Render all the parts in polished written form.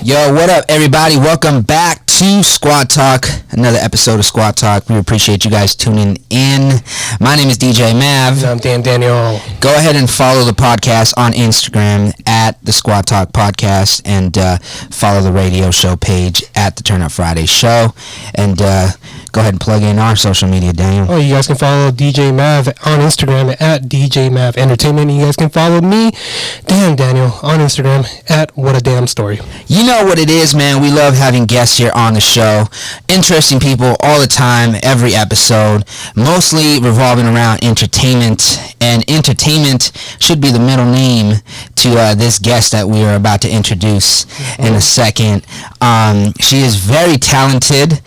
Yo, what up, everybody? Welcome back to Squad Talk, another episode of Squad Talk. We appreciate you guys tuning in. My name is DJ Mav. I'm Daniel. Go ahead and follow the podcast on Instagram at the Squad Talk Podcast, and follow the radio show page at the Turn Up Friday Show. And go ahead and plug in our social media, Daniel. Oh, you guys can follow DJ Mav on Instagram at DJ Mav Entertainment. You guys can follow me, Daniel, on Instagram at What a Damn Story. You know what it is, man. We love having guests here on the show. Interesting people all the time, every episode, mostly revolving around entertainment. And entertainment should be the middle name to this guest that we are about to introduce in a second. She is very talented.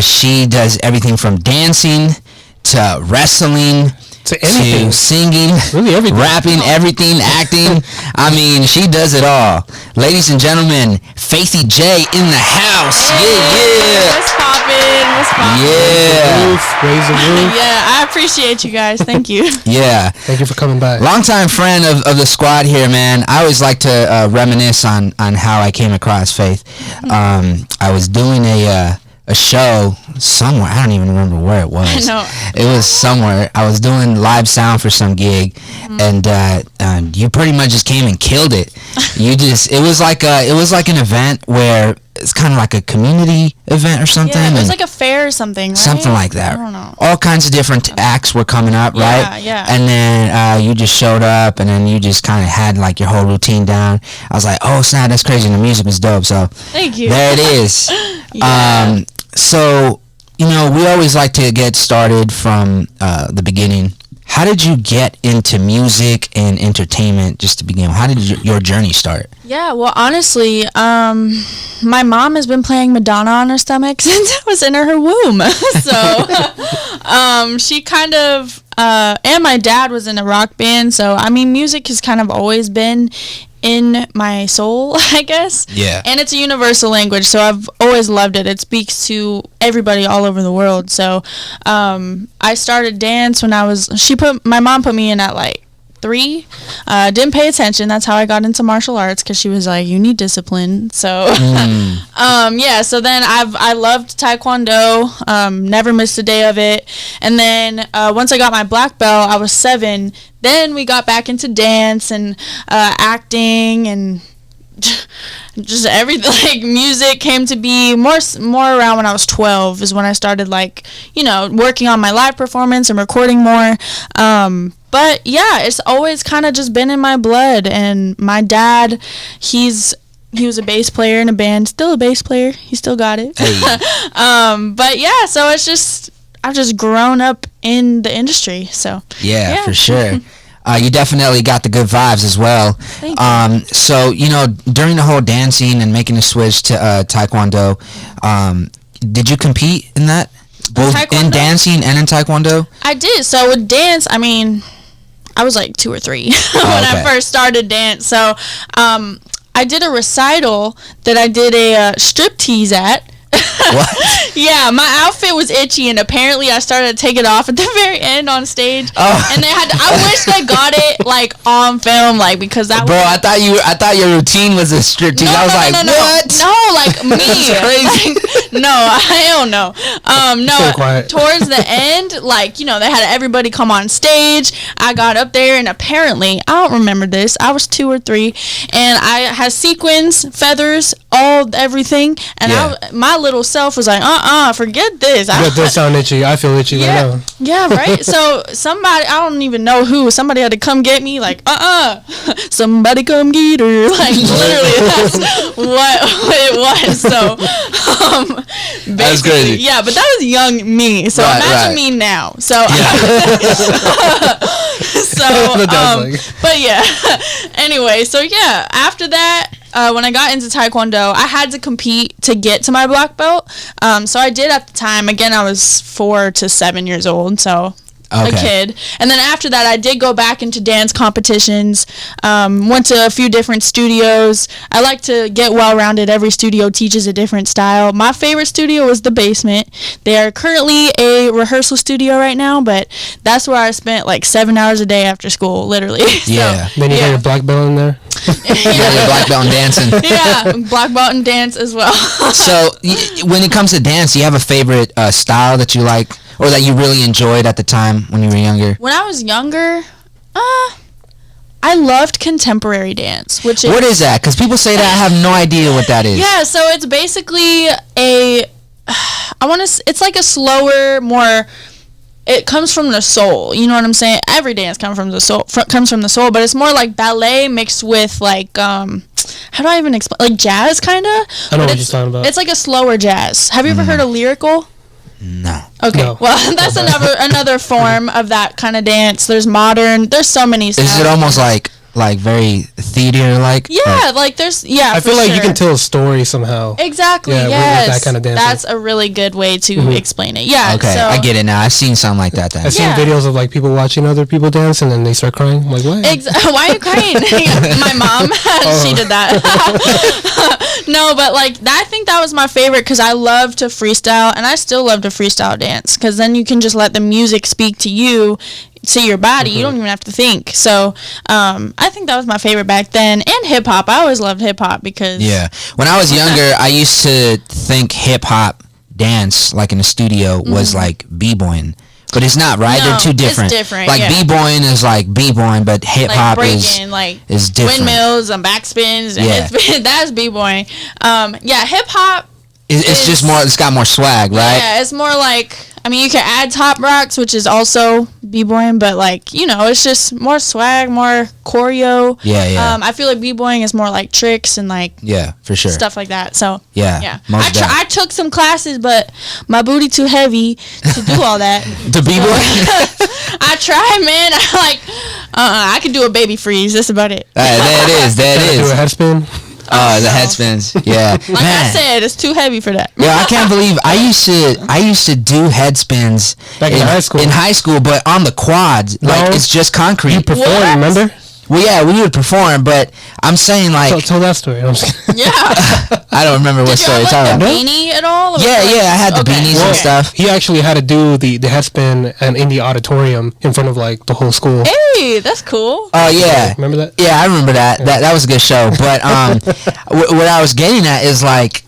She does everything from dancing to wrestling to anything, to singing, really everything, rapping, everything, acting. I mean, she does it all. Ladies and gentlemen, Faithy J in the house. Hey, what's poppin'? Yeah. Raise the roof. Yeah, I appreciate you guys. Thank you. Yeah. Thank you for coming by. Longtime friend of the squad here, man. I always like to reminisce on how I came across Faith. I was doing a show somewhere. I don't even remember where it was. I know. It was somewhere. I was doing live sound for some gig, and you pretty much just came and killed it. It was like an event where it's kind of like a community event or something. Yeah, it was like a fair or something, right? Something like that. I don't know. All kinds of different acts were coming up, right? Yeah. And then you just showed up, and then you just kind of had like your whole routine down. I was like, oh snap, that's crazy. And the music was dope. So thank you. there it is. Yeah. So, you know, we always like to get started from the beginning. How did you get into music and entertainment just to begin? How did your journey start? Yeah, well, honestly, my mom has been playing Madonna on her stomach since I was in her womb. So, she kind of, and my dad was in a rock band. So, I mean, music has kind of always been in my soul, I guess. Yeah. And it's a universal language, so I've always loved it. It speaks to everybody all over the world. So I started dance when my mom put me in at like 3. Didn't pay attention. That's how I got into martial arts, because she was like, you need discipline. So yeah, so then I loved Taekwondo, never missed a day of it. And then once I got my black belt, I was 7. Then we got back into dance and acting and just everything. Like, music came to be more around when I was 12 is when I started, like, you know, working on my live performance and recording more. But yeah, it's always kind of just been in my blood. And my dad, he was a bass player in a band, still a bass player. He still got it. Hey. But yeah, so it's just, I've just grown up in the industry. So yeah. For sure. You definitely got the good vibes as well. Thank you. So, you know, during the whole dancing and making the switch to Taekwondo, did you compete in that? Both in dancing and in Taekwondo? I did. So with dance, I mean, I was like 2 or 3 when I first started dance. So I did a recital that I did a striptease at. What? Yeah, my outfit was itchy, and apparently I started to take it off at the very end on stage. Oh. And I wish they got it like on film, like, because that. Bro, I thought your routine was a striptease. No, I was like, no, what? No, like me. That's crazy. Like, no, hell no. No, So quiet. towards the end, like, you know, they had everybody come on stage. I got up there, and apparently, I don't remember this. I was 2 or 3, and I had sequins, feathers, everything, and Yeah. my little self was like, forget this. That does sound itchy. I feel itchy right now. Yeah, right? So somebody, I don't even know who, somebody had to come get me, like, somebody come get her. Like, literally, that's what it was. So, That's crazy. Yeah, but that was young me. So imagine me now. So, but yeah. Anyway, so yeah, after that, when I got into Taekwondo, I had to compete to get to my black belt. So I did at the time. Again, I was 4 to 7 years old. So a kid. And then after that, I did go back into dance competitions, went to a few different studios. I like to get well-rounded. Every studio teaches a different style. My favorite studio was the Basement. They are currently a rehearsal studio right now, but that's where I spent like 7 hours a day after school, literally. Yeah. So, then you got your black belt in there? Yeah, your black belt in dancing. Yeah, black belt in dance as well. So, when it comes to dance, do you have a favorite style that you like or that you really enjoyed at the time when you were younger? When I was younger, I loved contemporary dance, which is... What is that? Because people say that. I have no idea what that is. Yeah, so it's basically it's like a slower, more... It comes from the soul. You know what I'm saying? Every dance comes from the soul, but it's more like ballet mixed with like how do I even explain? Like jazz, kind of. I know what you're talking about. It's like a slower jazz. Have you ever heard of lyrical? No. Okay. No. Well, that's another form of that kind of dance. There's modern. There's so many styles. Is it almost like very theater-like? Yeah, like there's I feel like you can tell a story somehow. Exactly. Yeah, yes. with that kind of dance. That's a really good way to explain it. Yeah. Okay, so, I get it now. I've seen something like that then. I've seen Yeah. videos of like people watching other people dance and then they start crying. I'm like, what? Why are you crying? My mom, she did that. No, but like I think that was my favorite because I love to freestyle, and I still love to freestyle dance because then you can just let the music speak to you, to your body. You don't even have to think. So I think that was my favorite back then. And hip hop. I always loved hip hop because When I was younger, I used to think hip hop dance like in the studio was like b-boying. But it's not, right? No, They're two different. it's different, Like yeah. b-boying is like b-boying, but hip hop like is breaking, like different. windmills and backspins and Yeah. headspins. That's b-boying. Hip hop. It's just more. It's got more swag, right? Yeah, it's more like, I mean, you can add top rocks, which is also b-boying, but like, you know, it's just more swag, more choreo. Yeah. I feel like b-boying is more like tricks and like Yeah, for sure. stuff like that. So Yeah. I took some classes, but my booty too heavy to do all that. The b-boy. I tried, man. I could do a baby freeze. That's about it. There it is. Do a head spin. The head spins. Yeah. Like I said, it's too heavy for that. Yeah, I can't believe I used to do head spins Back in high school. In high school, but on the quads, like No. it's just concrete. You perform, What? remember? Well, yeah, we would perform, but I'm saying like Tell that story. I'm just kidding. Yeah. I don't remember what Did you story have you're like talking the about. beanie at all? Or Yeah, like- I had the Okay. beanies Well, and stuff. He actually had to do the head spin and in the auditorium in front of like the whole school. Hey, that's cool. Oh yeah. Remember that? Yeah, I remember that. That was a good show. But what I was getting at is like,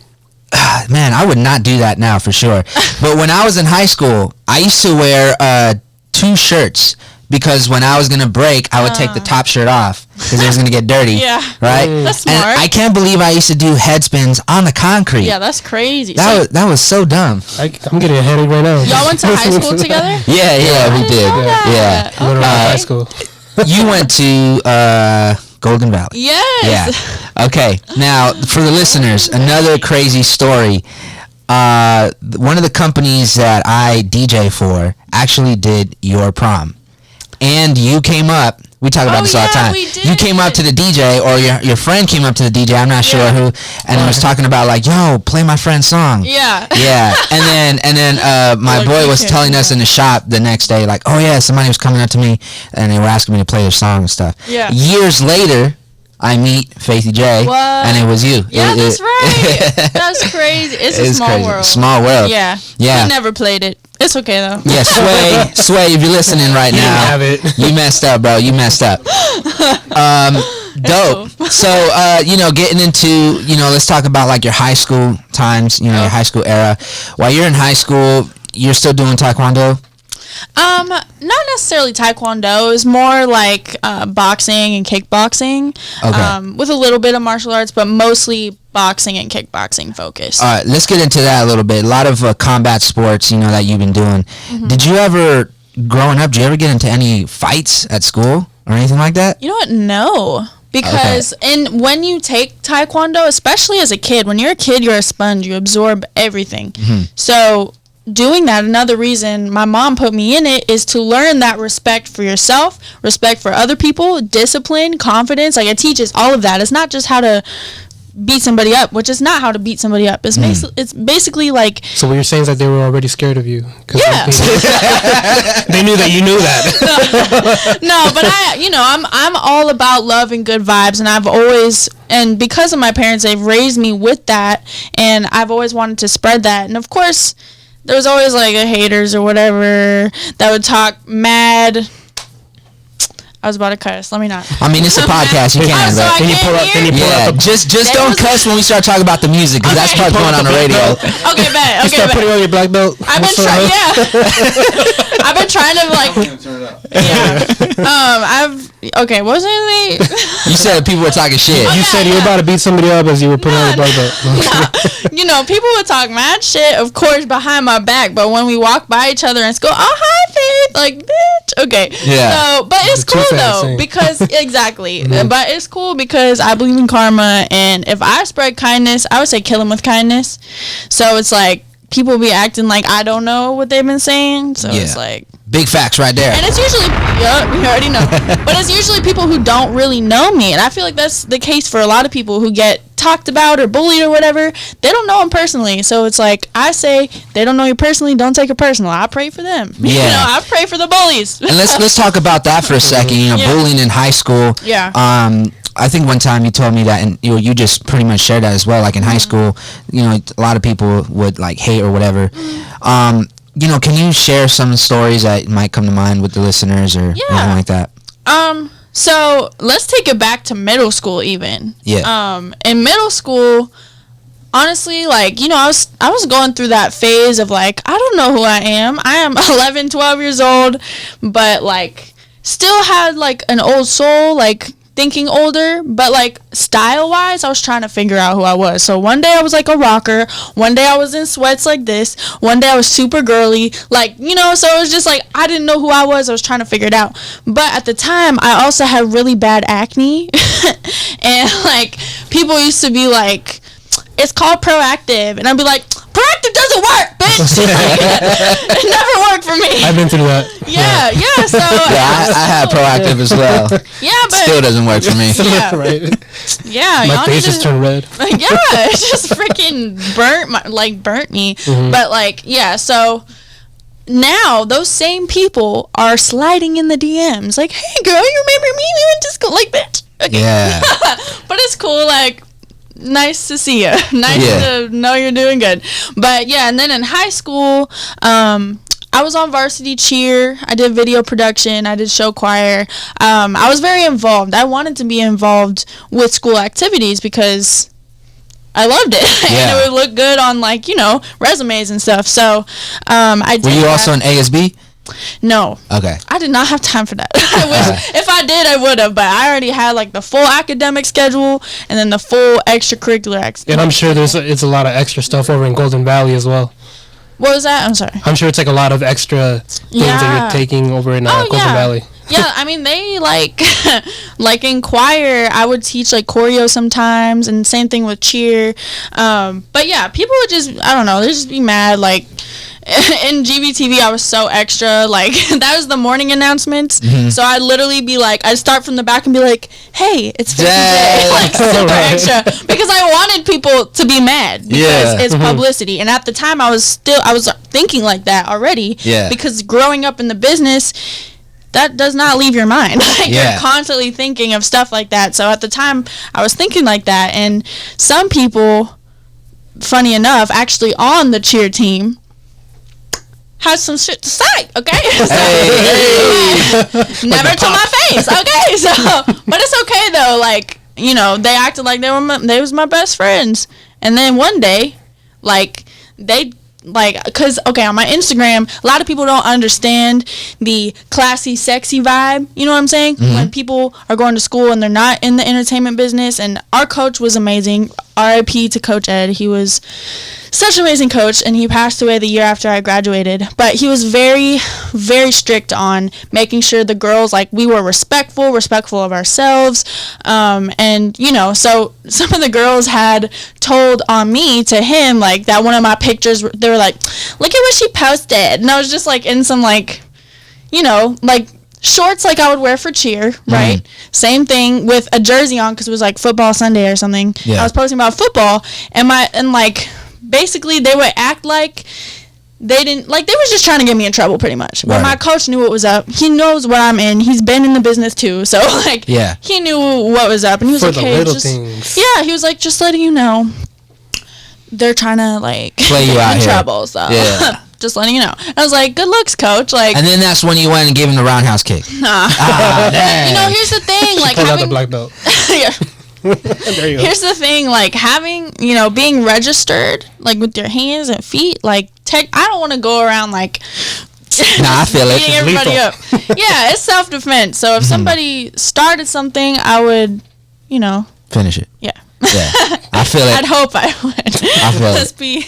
man, I would not do that now for sure. But when I was in high school, I used to wear 2 shirts because when I was gonna break, I would take the top shirt off because it was gonna get dirty. Yeah. Right. That's smart. And I can't believe I used to do head spins on the concrete. Yeah, that's crazy. That was so dumb. I'm getting a headache right now. Y'all went to high school together? Yeah, we I didn't did. know that. Yeah. Literally Okay. high school. You went to Golden Valley. Yes. Yeah. Okay. Now, for the listeners, another crazy story. One of the companies that I DJ for actually did your prom. And you came up. We talk about this all the yeah, time. we did. You came up to the DJ, or your friend came up to the DJ. I'm not sure Yeah. who, and was talking about like, "Yo, play my friend's song." Yeah. Yeah, and then my Like, boy you was can't telling do us that. in the shop the next day, like, "Oh yeah, somebody was coming up to me, and they were asking me to play their song and stuff." Yeah. Years later, I meet Faithy J, What? and it was you. Yeah, that's right. That's crazy. It's a small crazy. world. Small world. Yeah. Yeah. He never played it. It's okay though. Yeah, Sway, if you're listening right You now, didn't have it. you messed up, bro. You messed up. Dope. So, getting into, let's talk about like your high school times, your high school era. While you're in high school, you're still doing taekwondo? Not necessarily taekwondo. It's more like boxing and kickboxing. Okay. With a little bit of martial arts, but mostly boxing and kickboxing focused. All right, let's get into that a little bit. A lot of combat sports, that you've been doing. Mm-hmm. Did you ever, growing up, did you ever get into any fights at school or anything like that? You know what? No. Because when you take taekwondo, especially as a kid, when you're a kid, you're a sponge. You absorb everything. Mm-hmm. So doing that, another reason my mom put me in it is to learn that respect for yourself, respect for other people, discipline, confidence. Like it teaches all of that. It's not just how to beat somebody up, which is not how to beat somebody up. It's it's basically like. So what you're saying is that they were already scared of you. Yeah. They knew that you knew that. No, but I'm all about love and good vibes, and I've always, and because of my parents, they've raised me with that, and I've always wanted to spread that. And of course, there was always like a haters or whatever that would talk mad. I was about to cuss. Let me not. I mean, it's a podcast. You can. So I Can you can't pull up? Just don't cuss when we start talking about the music, because that's what's going on the radio. Okay, bet. You start putting on your black belt. I've been trying. Yeah. I've been trying to like. Yeah. Okay. What was it? You said people were talking shit. You said you were about to beat somebody up as you were putting on your black belt. People would talk mad shit, of course, behind my back, but when we walk by each other and go, "Oh, hi, Faith," like, bitch. Okay. Yeah. So, but it's cool though, because exactly. But it's cool because I believe in karma, and if I spread kindness, I would say kill them with kindness. So it's like people be acting like I don't know what they've been saying. So it's like big facts right there. And it's usually we already know, but it's usually people who don't really know me, and I feel like that's the case for a lot of people who get talked about or bullied or whatever. They don't know them personally, so it's like I say, they don't know you personally, don't take it personal. I pray for them. Yeah. I pray for the bullies. And let's talk about that for a second. Bullying in high school. Yeah. I think one time you told me that, and you just pretty much shared that as well. Like in high school, a lot of people would like hate or whatever. Can you share some stories that might come to mind with the listeners or anything like that? So let's take it back to middle school even. Yeah. In middle school, honestly, like, I was going through that phase of like, I don't know who I am. I am 11, 12 years old, but like still had like an old soul, like thinking older, but like style wise I was trying to figure out who I was. So one day I was like a rocker, one day I was in sweats like this, one day I was super girly, like, so it was just like I didn't know who I was trying to figure it out. But at the time I also had really bad acne and like people used to be like, it's called Proactive, and I'd be like, Proactive doesn't work, bitch. It never worked for me. I've been through that. Yeah. So I had Proactive as well. Yeah, but still doesn't work for me. Yeah. Right. Yeah, my face just turned red. Yeah, it just freaking burnt me. But like, yeah, so now those same people are sliding in the DMs like, hey girl, you remember me? We went to school, like, bitch. Okay. Yeah. But it's cool, like, nice to see you. Nice to know you're doing good. But yeah, and then in high school, I was on varsity cheer. I did video production. I did show choir. I was very involved. I wanted to be involved with school activities because I loved it. And it would look good on, like, resumes and stuff. So I did. Were you also an ASB? No. Okay. I did not have time for that. I wish if I did, I would have, but I already had like the full academic schedule and then the full extracurricular. And I'm sure it's a lot of extra stuff over in Golden Valley as well. What was that? I'm sorry. I'm sure it's like a lot of extra things that you're taking over in Golden Valley. Yeah, I mean, they like in choir, I would teach like choreo sometimes, and same thing with cheer. But yeah, people would just, I don't know, they'd just be mad. Like in GVTV, I was so extra. Like that was the morning announcements. So I'd literally be like, I'd start from the back and be like, hey, it's Faithy J. Like super extra, because I wanted people to be mad because it's publicity. And at the time, I was thinking like that already. Yeah. Because growing up in the business, that does not leave your mind. Like you're constantly thinking of stuff like that. So at the time, I was thinking like that. And some people, funny enough, actually on the cheer team, had some shit to say, okay? So, never to my face, okay? So, but it's okay though. Like, they acted like they was my best friends, and then one day, like cause on my Instagram, a lot of people don't understand the classy, sexy vibe. You know what I'm saying? When people are going to school and they're not in the entertainment business. And our coach was amazing. R.I.P. to Coach Ed. He was such an amazing coach, and he passed away the year after I graduated. But he was very, very strict on making sure the girls, like, we were respectful of ourselves. And, so some of the girls had told on me to him, like, that one of my pictures, they were like, look at what she posted. And I was just, like, in some, like, like, shorts like I would wear for cheer, right? Same thing with a jersey on because it was like football Sunday or something. Yeah. I was posting about football, and like basically they would act like they didn't, like they was just trying to get me in trouble pretty much. But my coach knew what was up. He knows what I'm in. He's been in the business too, so like he knew what was up, and he was like, hey, just things. Yeah, he was like, just letting you know, they're trying to like play you out in here. Trouble, so just letting you know. I was like, good looks, coach. Like, and then that's when you went and gave him the roundhouse kick. Nah. You know, here's the thing, like pull out the black belt. Yeah. There you go. Here's the thing, like having, you know, being registered, like with your hands and feet, like I don't want to go around like I feel it. beating everybody up. Yeah, it's self-defense. So if somebody started something, I would, you know, finish it. Yeah. Yeah, I feel it. I'd hope I would. I feel Just be,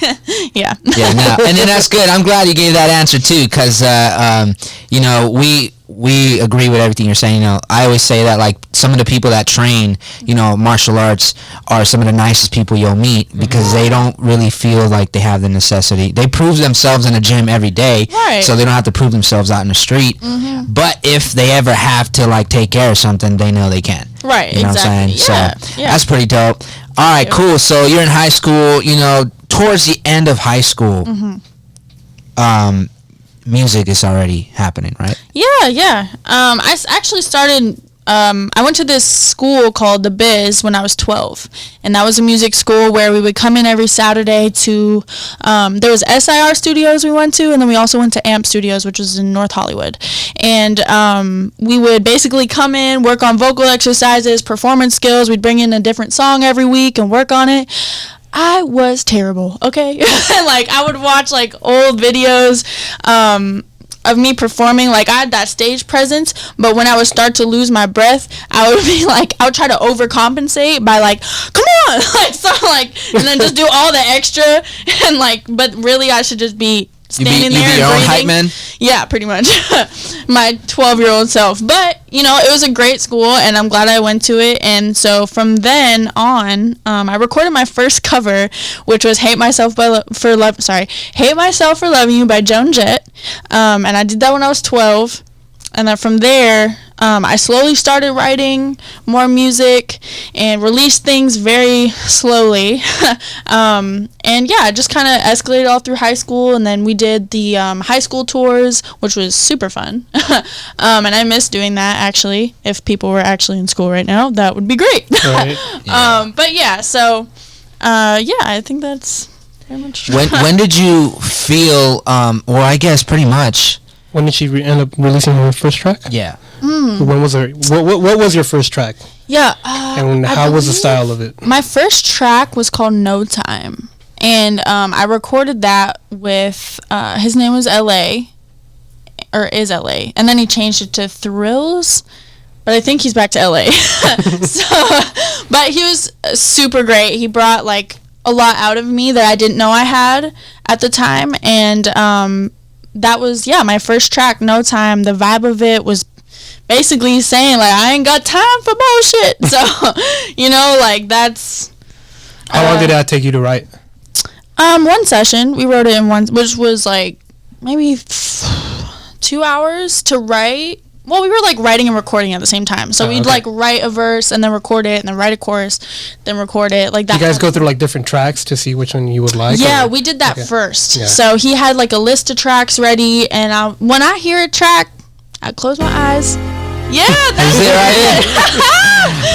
yeah. Yeah, no, and then that's good. I'm glad you gave that answer too, because you know, we agree with everything you're saying. You know, I always say that like some of the people that train, you know, martial arts are some of the nicest people you'll meet because they don't really feel like they have the necessity. They prove themselves in the gym every day, so they don't have to prove themselves out in the street. But if they ever have to like take care of something, they know they can. Right, you know what I'm saying? Yeah, so that's pretty dope. All right, cool. So you're in high school, you know, towards the end of high school, music is already happening, right? Yeah. I actually started, I went to this school called The Biz when I was 12. And that was a music school where we would come in every Saturday to, there was SIR Studios we went to, and then we also went to AMP Studios, which was in North Hollywood. And we would basically come in, work on vocal exercises, performance skills. We'd bring in a different song every week and work on it. I was terrible, okay? Like, I would watch, like, old videos of me performing. Like, I had that stage presence, but when I would start to lose my breath, I would be like, I would try to overcompensate by, like, come on! Like, so, like, and then just do all the extra, and, like, but really I should just be standing there and your breathing. Own hype man? Yeah, pretty much. My 12-year-old self. But, you know, it was a great school, and I'm glad I went to it. And so from then on, I recorded my first cover, which was Hate Myself for Loving You by Joan Jett. And I did that when I was 12. And then from there, I slowly started writing more music and released things very slowly. And yeah, it just kind of escalated all through high school. And then we did the high school tours, which was super fun. And I miss doing that, actually. If people were actually in school right now, that would be great. Right. Yeah. But yeah, so yeah, I think that's pretty much. When did you feel, or I guess pretty much, when did she end up releasing her first track? Yeah. When was her? What was your first track? Yeah. And how was the style of it? My first track was called No Time, and I recorded that with his name was LA, or is LA, and then he changed it to Thrills, but I think he's back to LA. So, but he was super great. He brought like a lot out of me that I didn't know I had at the time, and that was, my first track, No Time. The vibe of it was basically saying, like, I ain't got time for bullshit. So, you know, like, that's... How long did that take you to write? One session. We wrote it in one, which was, like, maybe 2 hours to write. Well, we were, like, writing and recording at the same time. So we'd, like, write a verse and then record it and then write a chorus, then record it. Like that. You guys go through, like, different tracks to see which one you would like? Yeah, we did that first. Yeah. So he had, like, a list of tracks ready, and when I hear a track, I close my eyes. Yeah, that's it. Right?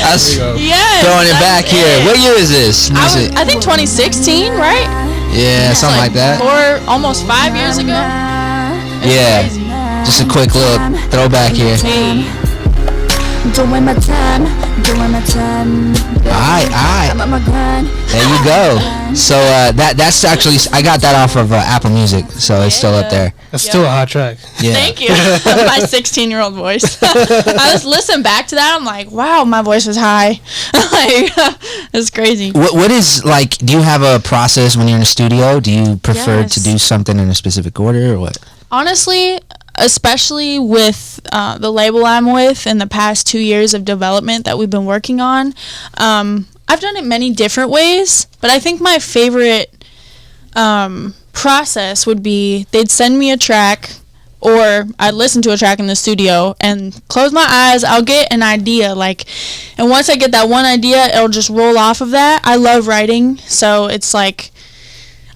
That's throwing it back here. What year is this? I think 2016, right? Yeah, something like that. Almost 5 years ago. Yeah. Crazy. Just a quick little throwback here. Doing my time. Alright. There you go. So that's actually, I got that off of Apple Music, so it's still up there. That's still a hot track. Yeah. Thank you. My 16-year-old voice. I just listened back to that. I'm like, wow, my voice was high. Like, it's crazy. What is, like, do you have a process when you're in the studio? Do you prefer to do something in a specific order or what? Honestly, especially with the label I'm with and the past 2 years of development that we've been working on, I've done it many different ways, but I think my favorite process would be they'd send me a track, or I listen to a track in the studio and close my eyes, I'll get an idea, like, and once I get that one idea, it'll just roll off of that. I love writing, so it's like,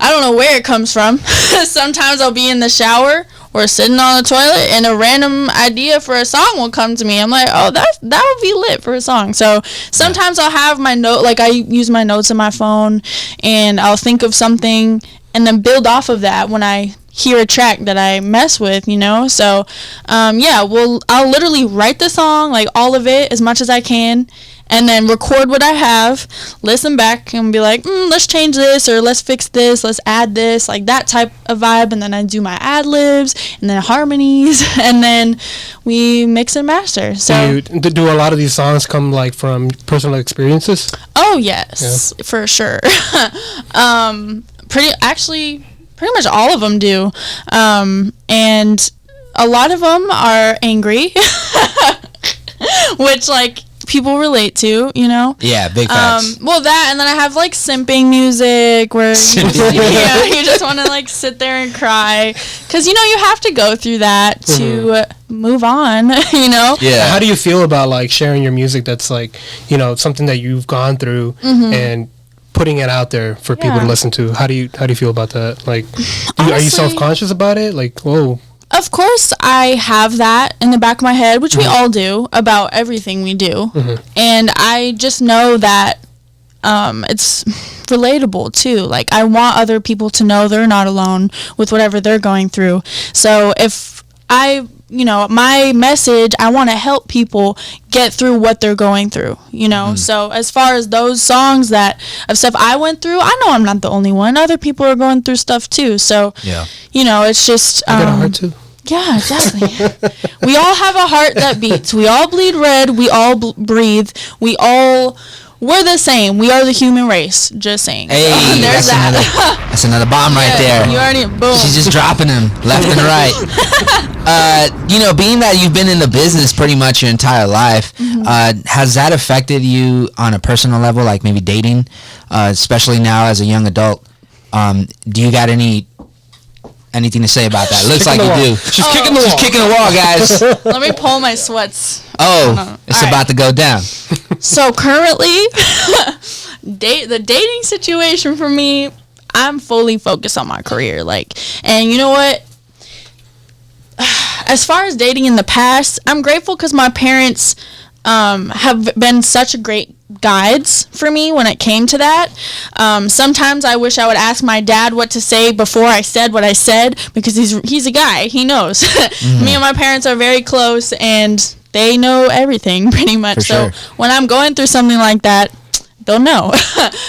I don't know where it comes from. Sometimes I'll be in the shower or sitting on the toilet and a random idea for a song will come to me. I'm like, oh, that would be lit for a song. So sometimes I'll have my note, like I use my notes in my phone, and I'll think of something and then build off of that when I hear a track that I mess with, you know? So, I'll literally write the song, like all of it, as much as I can, and then record what I have, listen back, and be like, let's change this, or let's fix this, let's add this, like that type of vibe, and then I do my ad-libs, and then harmonies, and then we mix and master. So, do a lot of these songs come, like, from personal experiences? Oh, yes, for sure. Pretty much all of them do, and a lot of them are angry, which, like, people relate to, you know? Yeah, big facts. Well, that, and then I have, like, simping music where you just want to, like, sit there and cry, because, you know, you have to go through that to move on, you know? Yeah. How do you feel about, like, sharing your music that's, like, you know, something that you've gone through and putting it out there for people to listen to? How do you feel about that? Like, are you self-conscious about it? Like, whoa. Of course, I have that in the back of my head, which we all do, about everything we do. And I just know that it's relatable, too. Like, I want other people to know they're not alone with whatever they're going through. So if my message, I want to help people get through what they're going through, you know? So as far as those songs of stuff I went through, I know I'm not the only one. Other people are going through stuff, too. So, you know, it's just... I got a heart, too. Yeah, exactly. We all have a heart that beats. We all bleed red. We all breathe. We're the same. We are the human race. Just saying. Hey, there's that's another bomb right there. You already, boom. She's just dropping them left and right. You know, being that you've been in the business pretty much your entire life, has that affected you on a personal level, like maybe dating, especially now as a young adult? Do you got anything to say about that? Looks like you do. She's kicking the wall. She's kicking the wall, guys. Let me pull my sweats. Oh, it's about to go down. So currently, the dating situation for me, I'm fully focused on my career. Like, and you know what? As far as dating in the past, I'm grateful because my parents have been such great guides for me when it came to that. Sometimes I wish I would ask my dad what to say before I said what I said, because he's a guy. He knows. Me and my parents are very close, and they know everything pretty much. So when I'm going through something like that, they'll know.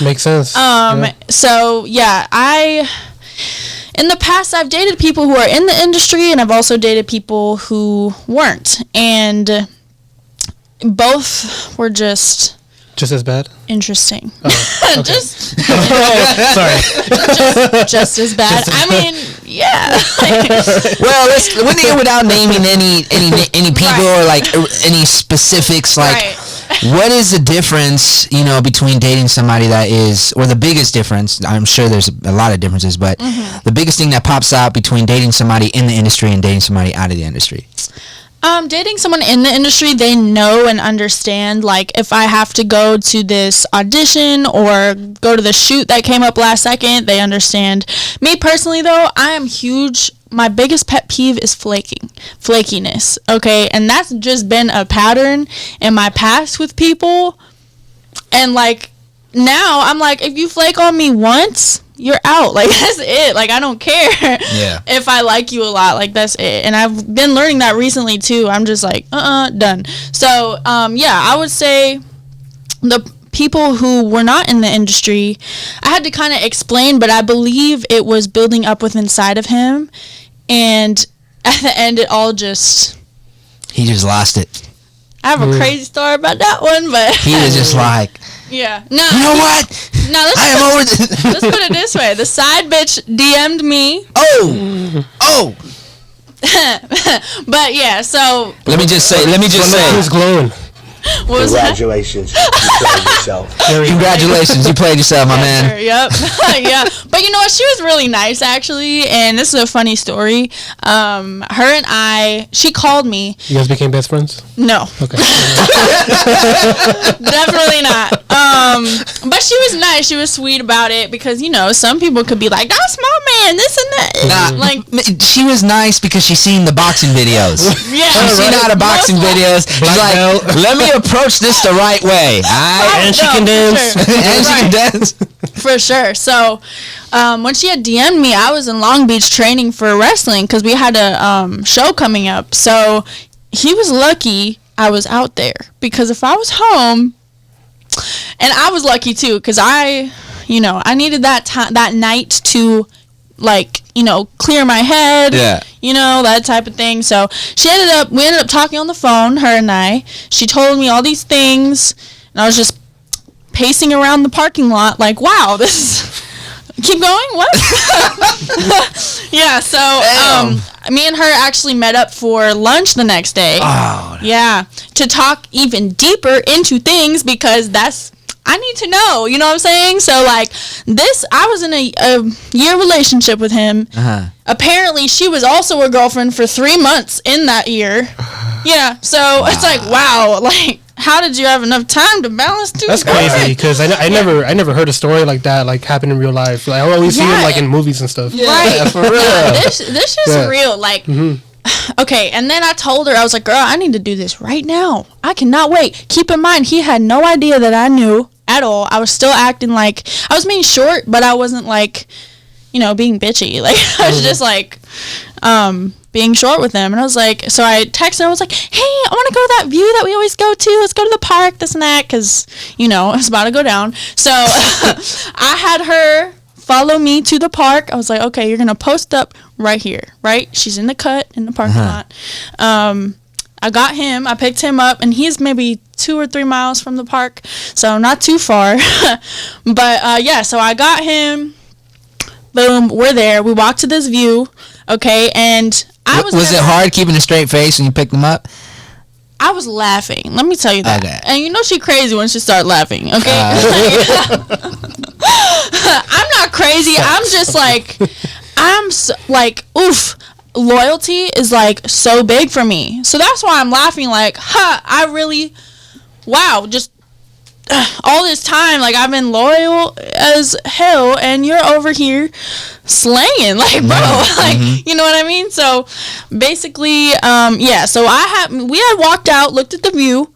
Makes sense. So yeah, in the past, I've dated people who are in the industry, and I've also dated people who weren't, and both were just as bad. Interesting. Oh, okay. Sorry. Just as bad. I mean, yeah. Well, without naming any people or like any specifics, like what is the difference, you know, between dating somebody that is, or the biggest difference? I'm sure there's a lot of differences, but the biggest thing that pops out between dating somebody in the industry and dating somebody out of the industry. Dating someone in the industry, they know and understand, like, if I have to go to this audition or go to the shoot that came up last second, they understand. Me personally, though, I am huge. My biggest pet peeve is flakiness, okay? And that's just been a pattern in my past with people. And, like, now I'm like, if you flake on me once, you're out. Like, that's it. Like, I don't care if I like you a lot. Like, that's it. And I've been learning that recently too. I'm just like, done. So I would say the people who were not in the industry, I had to kind of explain, but I believe it was building up with inside of him, and at the end it all just, he just lost it. I have a crazy story about that one, but he was just like, yeah. No. You know what? No, I am over this. Let's put it this way. The side bitch DM'd me. Oh. But yeah, so let me just say. Who's glowing? What was Congratulations, you played yourself. Congratulations, you played yourself, my man. Sure, yep. Yeah. But you know what? She was really nice, actually. And this is a funny story. Her and I, she called me. You guys became best friends? No. Okay. Definitely not. But she was nice. She was sweet about it because, you know, some people could be like, that's my man, this and that. Nah, like, she was nice because she's seen the boxing videos. yeah. She's seen all the boxing videos. She's like, let me approach this the right way. And she can dance. Sure. And she can dance. For sure. So, when she had DM'd me, I was in Long Beach training for wrestling because we had a show coming up. So, he was lucky I was out there because if I was home, and I was lucky too because I needed that night to, like, you know, clear my head. Yeah. You know, that type of thing. So we ended up talking on the phone, her and I. She told me all these things, and I was just pacing around the parking lot like, wow, this is... Keep going? What? Yeah, so me and her actually met up for lunch the next day. Oh. Yeah, to talk even deeper into things because I need to know, you know what I'm saying? So, like, I was in a year relationship with him. Uh-huh. Apparently, she was also a girlfriend for 3 months in that year. Yeah, so it's like, wow, like, how did you have enough time to balance two? That's crazy because I never heard a story like that like happen in real life. Like, I always see them like in movies and stuff. Yeah, right. for real. Yeah, this is real. Like, okay, and then I told her, I was like, girl, I need to do this right now. I cannot wait. Keep in mind, he had no idea that I knew at all. I was still acting like I was being short, but I wasn't like, you know, being bitchy. Like, I was just like being short with him. And I was like, so I texted him, I was like, hey, I want to go to that view that we always go to. Let's go to the park, this and that, because, you know, it's about to go down. So I had her follow me to the park. I was like, okay, you're going to post up right here, right? She's in the cut in the parking lot. I got him. I picked him up, and he's maybe 2 or 3 miles from the park, so not too far. But, yeah, so I got him. Boom, we're there. We walked to this view, okay, and was it hard keeping a straight face when you picked him up? I was laughing. Let me tell you that. Okay. And you know she crazy when she start laughing, okay? I'm not crazy. I'm just like, oof. Loyalty is like so big for me. So that's why I'm laughing like, I really, wow, just all this time, like, I've been loyal as hell, and you're over here slaying, like, bro, like, you know what I mean? So, basically, yeah, so we had walked out, looked at the view,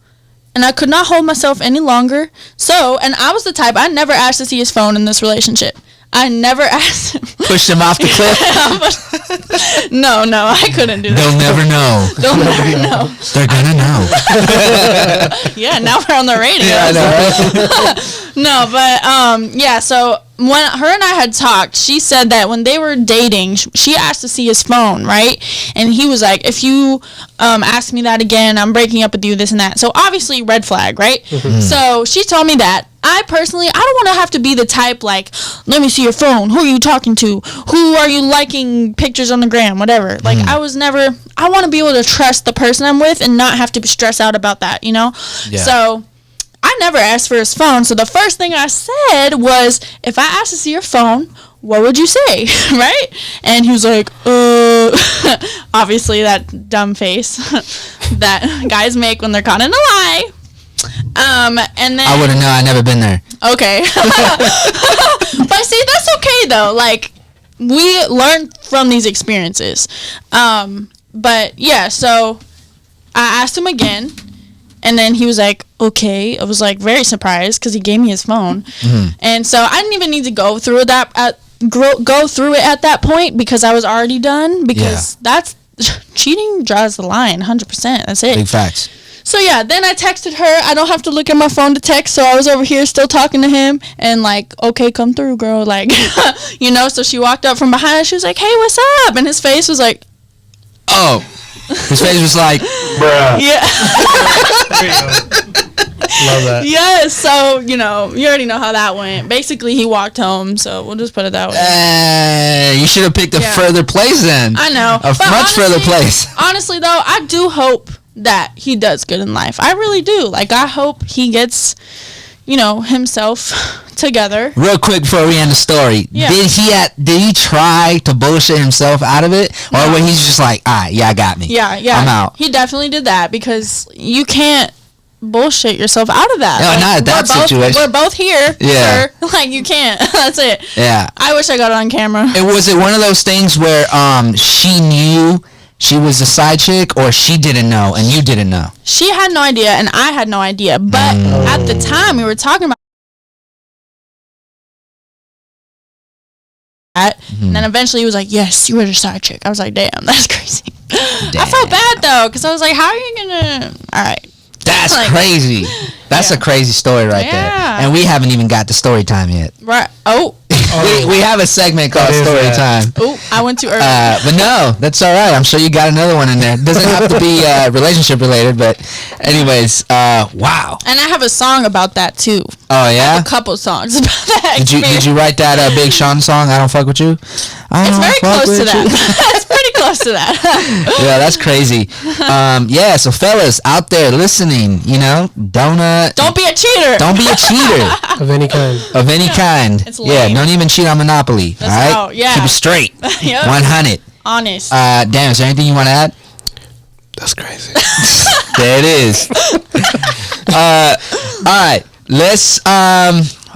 and I could not hold myself any longer. So, and I was the type, I never asked to see his phone in this relationship. I never asked him. Pushed him off the cliff? No, I couldn't do that. They'll never know. They'll never know. They're gonna know. Yeah, now we're on the radio. Yeah, I know. No, but, yeah, so when her and I had talked, she said that when they were dating, she asked to see his phone, right? And he was like, if you ask me that again, I'm breaking up with you, this and that. So obviously, red flag, right? So she told me that. I don't want to have to be the type, like, let me see your phone. Who are you talking to? Who are you liking pictures on the gram? Whatever. Like, I want to be able to trust the person I'm with and not have to stress out about that, you know? Yeah. So I never asked for his phone. So the first thing I said was, if I asked to see your phone, what would you say? Right? And he was like, obviously that dumb face that guys make when they're caught in a lie. And then I wouldn't know. I never been there. Okay. But see, that's okay though. Like, we learn from these experiences. But yeah, so I asked him again, and then he was like, okay. I was like very surprised because he gave me his phone, and so I didn't even need to go through it at that point because I was already done. Because that's cheating draws the line, 100%. That's it. Big facts. So yeah, then I texted her. I don't have to look at my phone to text, so I was over here still talking to him and like, okay, come through, girl, like, you know. So she walked up from behind. She was like, hey, what's up? And his face was like, oh, his face was like, bruh. Yeah. There you go. Love that. Yeah. So you know, you already know how that went. Basically, he walked home. So we'll just put it that way. You should have picked a further place then. I know, Much further place. Honestly, though, I do hope that he does good in life. I really do. Like, I hope he gets, himself together. Real quick before we end the story, Yeah. did he try to bullshit himself out of it, or when he's just like, all right, yeah, I got me, Yeah, I'm out? He definitely did that, because you can't bullshit yourself out of that. No, not at that situation. We're both here, Yeah. sir. Like, you can't. That's it. Yeah. I wish I got it on camera. Was it one of those things where she knew she was a side chick, or she didn't know and you didn't know? She had no idea, and I had no idea. But at the time, we were talking about that, and then eventually he was like, yes, you were a side chick. I was like, damn, that's crazy. I felt bad, though, because I was like, how are you gonna... All right. That's Like, crazy. That's a crazy story right there. And we haven't even got to story time yet. Right. Oh. We have a segment called Story Time. Oh, I went too early. But no, that's all right. I'm sure you got another one in there. Doesn't have to be relationship related, but anyways, wow. And I have a song about that too. Oh yeah, a couple songs about that. Did you write that Big Sean song? I Don't Fuck With You. It's very close to that. It's pretty close to that. Yeah, that's crazy. Yeah, so fellas out there listening, don't be a cheater. Don't be a cheater of any kind. Of any kind. It's Yeah, lame. don't even cheat on Monopoly. That's all right, out, yeah. keep it straight. Yep. 100. Honest. Damn, is there anything you want to add? That's crazy. There it is. All right, let's.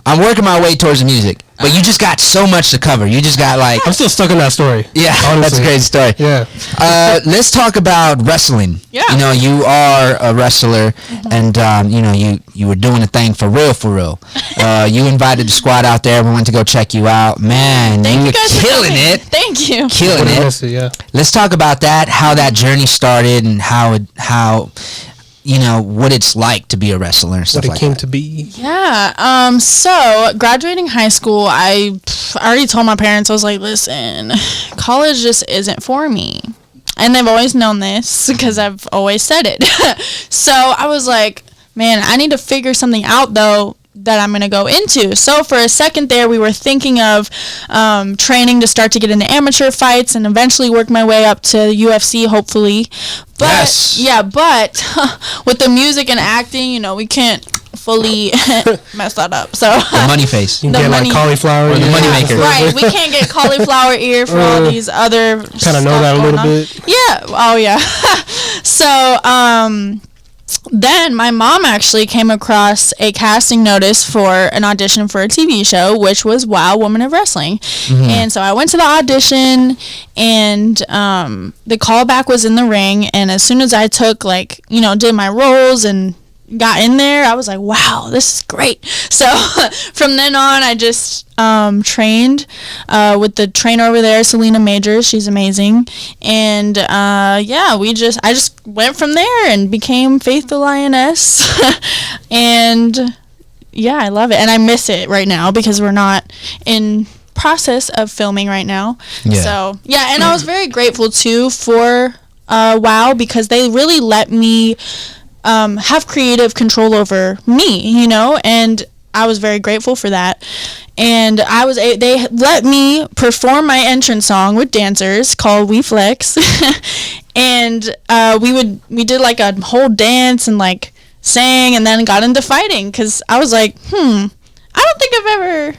I'm working my way towards the music, but you just got so much to cover. You just got like. I'm still stuck in that story. Yeah, honestly. That's a crazy story. Yeah. Let's talk about wrestling. Yeah. You are a wrestler, and you were doing a thing for real, for real. You invited the squad out there. We went to go check you out. Man, you were killing it. Thank you. Killing it. Yeah. Let's talk about that. How that journey started, and how what it's like to be a wrestler and stuff like that. What it came to be. Yeah. So graduating high school, I already told my parents, I was like, listen, college just isn't for me. And they've always known this because I've always said it. So I was like, man, I need to figure something out though that I'm going to go into. So for a second there, we were thinking of training to start to get into amateur fights and eventually work my way up to UFC, hopefully. But, yes. Yeah, but with the music and acting, we can't fully mess that up. So the money face. You can get like cauliflower or the money maker. Right, we can't get cauliflower ear for all these other kind of know that a little bit. Yeah. Oh yeah. So then my mom actually came across a casting notice for an audition for a TV show, which was Wow, Woman of Wrestling. And so I went to the audition, and the callback was in the ring. And as soon as I took did my roles and got in there, I was like, wow, this is great. So from then on, I just trained with the trainer over there, Selena Majors. She's amazing. And I just went from there and became Faith the Lioness. And yeah, I love it. And I miss it right now because we're not in process of filming right now. Yeah. So yeah, and I was very grateful too for WoW, because they really let me have creative control over me, and I was very grateful for that. And they let me perform my entrance song with dancers called We Flex. And we did like a whole dance and like sang, and then got into fighting, because I was like, I don't think I've ever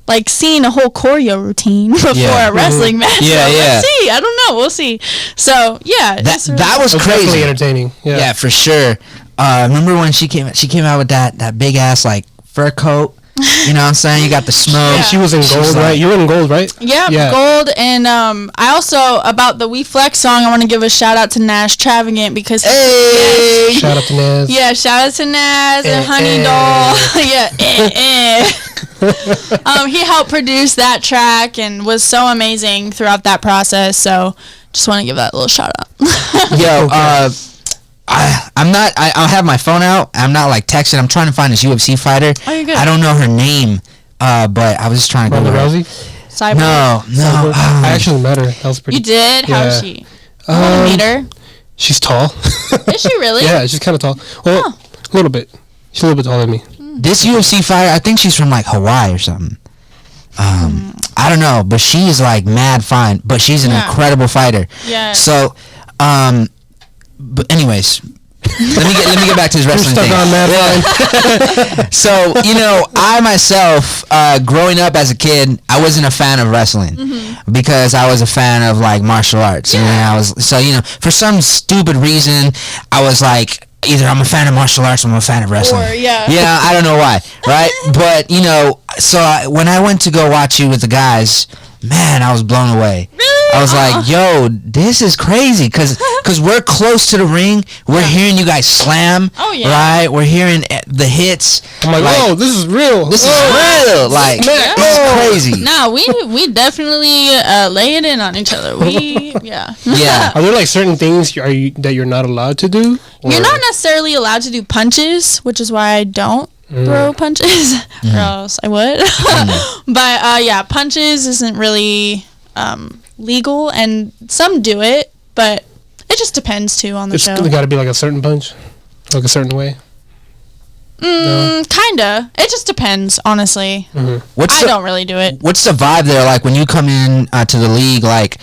like seen a whole choreo routine before a wrestling match. Yeah, so yeah. Let's see. I don't know. We'll see. So yeah, that was crazy. Definitely entertaining. Yeah, for sure. Remember when she came out with that big ass like fur coat? You know what I'm saying? You got the smoke. Yeah. She was in gold, right? You were in gold, right? Yeah, gold. And I also, about the We Flex song, I want to give a shout out to Nash Travagant, because shout out to Naz. Yeah, shout out to Naz and Honey Doll. Yeah. He helped produce that track and was so amazing throughout that process. So just want to give that little shout out. Yo, I have my phone out. I'm not like texting. I'm trying to find this UFC fighter. Oh, you're good. I don't know her name, but I was just trying to go. Rousey? Cyber. No. I actually met her. That was pretty. You did? Yeah. How is she? I want to meet her. She's tall. Is she really? Yeah, she's kind of tall. Well, a little bit. She's a little bit taller than me. This UFC fighter, I think she's from like Hawaii or something. I don't know, but she's like mad fine. But she's an incredible fighter. Yeah. So, but anyways, let me get back to this wrestling thing. On that So, I myself, growing up as a kid, I wasn't a fan of wrestling because I was a fan of like martial arts. And I was for some stupid reason, I was like, either I'm a fan of martial arts or I'm a fan of wrestling. Or, yeah. Yeah, I don't know why, right? But, when I went to go watch you with the guys, man, I was blown away. Really? I was like, yo, this is crazy because we're close to the ring. We're hearing you guys slam. Oh, yeah. Right? We're hearing the hits. I'm like, whoa, this is real. This is real. Like, this is crazy. No, we definitely lay it in on each other. Yeah. Yeah. Are there like certain things that you're not allowed to do? You're not necessarily allowed to do punches, which is why I don't throw punches, or else I would. But punches isn't really legal, and some do it, but it just depends too on the show. It's got to be like a certain punch, like a certain way. No. Kinda. It just depends, honestly. I don't really do it. What's the vibe there? Like when you come in to the league, like,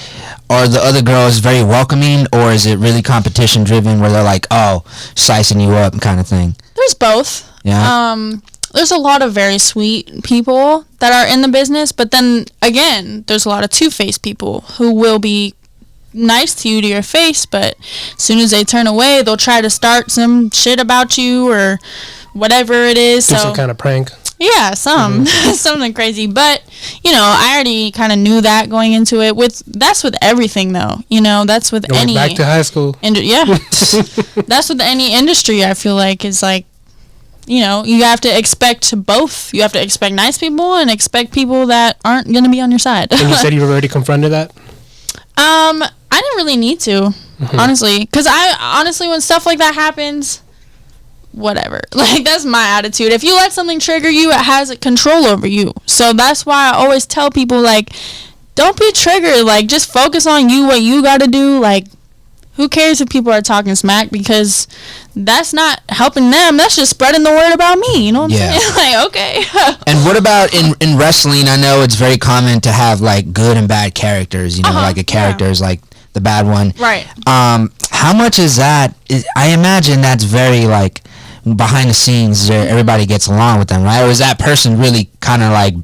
are the other girls very welcoming, or is it really competition driven where they're like, oh, slicing you up kind of thing? There's both. Yeah. There's a lot of very sweet people that are in the business, but then again, there's a lot of two-faced people who will be nice to you to your face, but as soon as they turn away, they'll try to start some shit about you or whatever it is. Do some kind of prank. Yeah, something crazy. But I already kind of knew that going into it. That's with everything, though. That's with any. Back to high school. That's with any industry. I feel like is like, you have to expect both. You have to expect nice people and expect people that aren't gonna be on your side. And you said you've already confronted that. I didn't really need to, honestly, because when stuff like that happens, whatever. Like, that's my attitude. If you let something trigger you, it has control over you. So that's why I always tell people, like, don't be triggered. Like, just focus on what you got to do. Like, who cares if people are talking smack, because that's not helping them. That's just spreading the word about me. You know what I'm saying? Like, okay. And what about in wrestling? I know it's very common to have like good and bad characters. Like a character is like the bad one. Right. How much is that? I imagine that's very like behind the scenes. Everybody gets along with them, right? Or is that person really kind of like,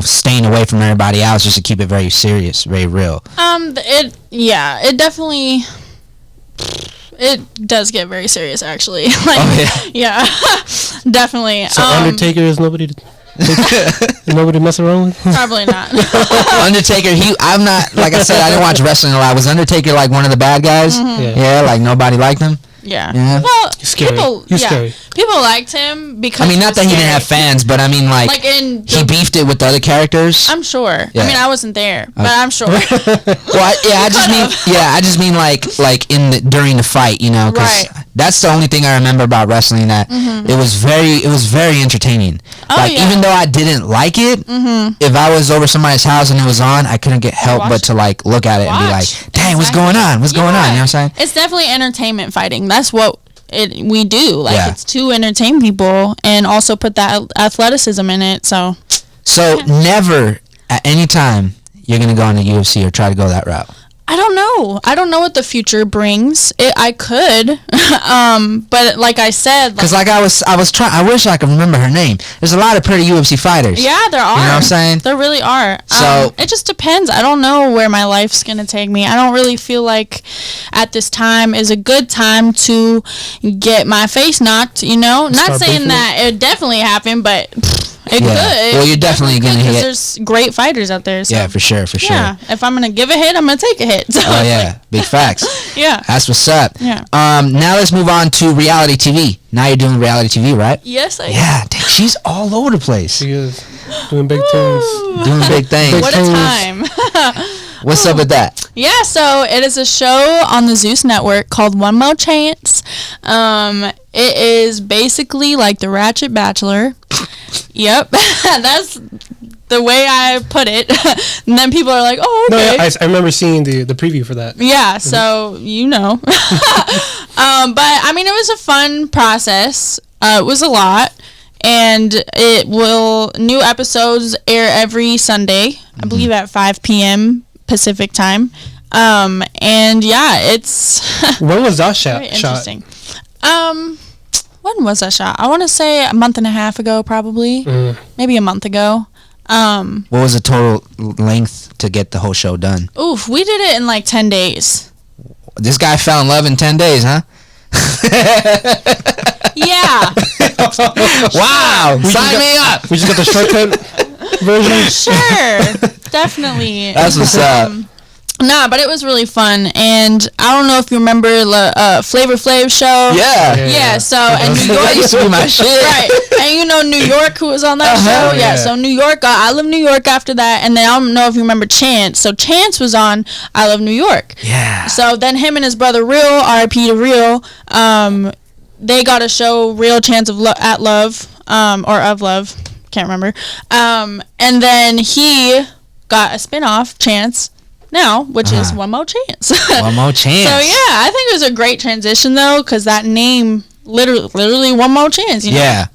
staying away from everybody else just to keep it very serious, very real? It definitely, it does get very serious, actually. Like, yeah, definitely. So Undertaker is nobody nobody mess around with? Probably not. Undertaker, I'm not, like I said, I didn't watch wrestling a lot. Was Undertaker like one of the bad guys? Yeah, like nobody liked him? Yeah. Well, he's scary. Scary. People liked him because I mean, not that he didn't have fans, but I mean, like he beefed it with the other characters. I'm sure. Yeah. I mean, I wasn't there, but I'm sure. Well, I just mean like during the fight, because right. That's the only thing I remember about wrestling, that it was very entertaining. Even though I didn't like it, if I was over somebody's house and it was on, I couldn't get help but to like look at it and be like, dang, what's going on? What's going on? You know what I'm saying? It's definitely entertainment fighting. That's what we do. Like, it's to entertain people and also put that athleticism in it. So never at any time you're going to go in the UFC or try to go that route. I don't know. I don't know what the future brings. I could, but like I said, because I was trying. I wish I could remember her name. There's a lot of pretty UFC fighters. Yeah, there are. You know what I'm saying? There really are. So it just depends. I don't know where my life's gonna take me. I don't really feel like at this time is a good time to get my face knocked. Not saying that it definitely happened, but. It could. Well, you're definitely going to hit. There's great fighters out there. So. Yeah, for sure. Yeah, if I'm going to give a hit, I'm going to take a hit. So big facts. Yeah. That's what's up. Yeah. Now let's move on to reality TV. Now you're doing reality TV, right? Yes, I am. Yeah, dang, she's all over the place. She is doing big things. Doing big things. What a time. What's up with that? Yeah, so it is a show on the Zeus Network called One More Chance. It is basically like the Ratchet Bachelor. Yep, that's the way I put it. And then people are like, oh, okay. No, I remember seeing the preview for that. Yeah, so but I mean, it was a fun process. It was a lot. And new episodes air every Sunday, I believe at 5 p.m. Pacific time. And yeah, it's When was that shot? very interesting. When was that shot? I want to say a month and a half ago, probably. Maybe a month ago. What was the total length to get the whole show done? Oof, we did it in like 10 days. This guy fell in love in 10 days, huh? Yeah. Wow, sign me up. We just got the shortcut version. Sure. Definitely. That's what's up. Nah, but it was really fun, and I don't know if you remember Flavor Flav show. Yeah. So and New That York used to be my shit. right, and you know New York, who was on that show. Yeah. So New York got I Love New York after that, and then I don't know if you remember Chance. So Chance was on I Love New York. Yeah. So then him and his brother Real, R.I.P. to Real, they got a show, Real Chance of at Love, or of Love, can't remember. And then he got a spinoff, Chance. Now, which is One More Chance. One More Chance. So yeah, I think it was a great transition though, because that name literally One More Chance. You know? Yeah.